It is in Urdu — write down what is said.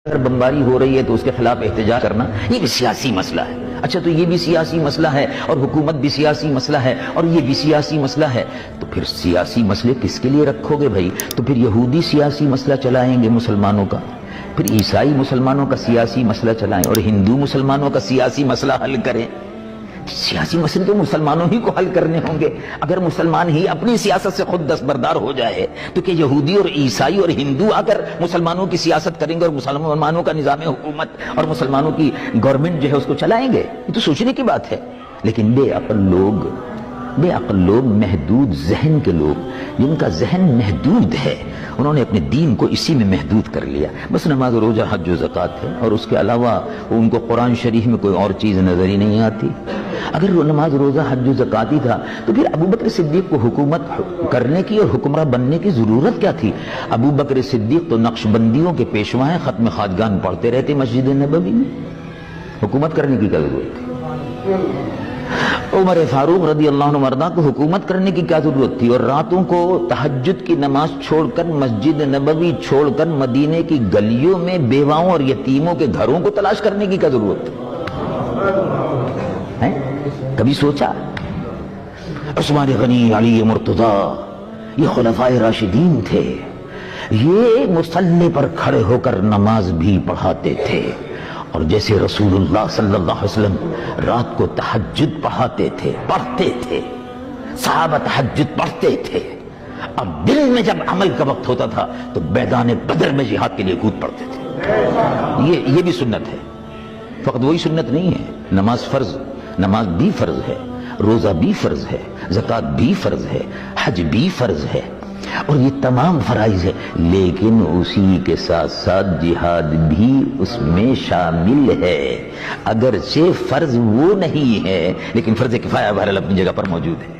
اگر بمباری ہو رہی ہے تو اس کے خلاف احتجاج کرنا یہ بھی سیاسی مسئلہ ہے. اچھا تو یہ بھی سیاسی مسئلہ ہے اور حکومت بھی سیاسی مسئلہ ہے اور یہ بھی سیاسی مسئلہ ہے, تو پھر سیاسی مسئلے کس کے لیے رکھو گے بھائی؟ تو پھر یہودی سیاسی مسئلہ چلائیں گے مسلمانوں کا, پھر عیسائی مسلمانوں کا سیاسی مسئلہ چلائیں اور ہندو مسلمانوں کا سیاسی مسئلہ حل کریں. سیاسی مسئلے تو مسلمانوں ہی کو حل کرنے ہوں گے. اگر مسلمان ہی اپنی سیاست سے خود دستبردار ہو جائے تو کہ یہودی اور عیسائی اور ہندو آ کر مسلمانوں کی سیاست کریں گے اور مسلمانوں کا نظام حکومت اور مسلمانوں کی گورنمنٹ جو ہے اس کو چلائیں گے؟ یہ تو سوچنے کی بات ہے. لیکن بے عقل لوگ, محدود ذہن کے لوگ, جن کا ذہن محدود ہے, انہوں نے اپنے دین کو اسی میں محدود کر لیا. بس نماز روزہ حج و زکوٰۃ ہے اور اس کے علاوہ ان کو قرآن شریف میں کوئی اور چیز نظر ہی نہیں آتی. اگر وہ نماز روزہ حج و زکوٰۃ ہی تھا تو پھر ابو بکر صدیق کو حکومت کرنے کی اور حکمراں بننے کی ضرورت کیا تھی؟ ابو بکر صدیق تو نقش بندیوں کے پیشوا ہیں, ختم خواجگان پڑھتے رہتے مسجد نبوی میں, حکومت کرنے کی کیا ضرورت تھی؟ عمر فاروق رضی اللہ عنہ مرضا کو حکومت کرنے کی کیا ضرورت تھی؟ اور راتوں کو تہجد کی نماز چھوڑ کر, مسجد نبوی چھوڑ کر مدینے کی گلیوں میں بیواؤں اور یتیموں کے گھروں کو تلاش کرنے کی کیا ضرورت تھی؟ کبھی سوچا؟ عثمان غنی, علی مرتضی, یہ خلفائے راشدین تھے, یہ مصلی پر کھڑے ہو کر نماز بھی پڑھاتے تھے. اور جیسے رسول اللہ صلی اللہ علیہ وسلم رات کو تہجد پڑھاتے تھے, صحابہ تہجد پڑھتے تھے, اب دن میں جب عمل کا وقت ہوتا تھا تو میدان بدر میں جہاد کے لیے کود پڑتے تھے. یہ بھی سنت ہے, فقط وہی سنت نہیں ہے. نماز بھی فرض ہے, روزہ بھی فرض ہے, زکوٰۃ بھی فرض ہے, حج بھی فرض ہے, اور یہ تمام فرائض ہے. لیکن اسی کے ساتھ ساتھ جہاد بھی اس میں شامل ہے. اگرچہ فرض وہ نہیں ہے لیکن فرض کفایہ بہرحال اپنی جگہ پر موجود ہے.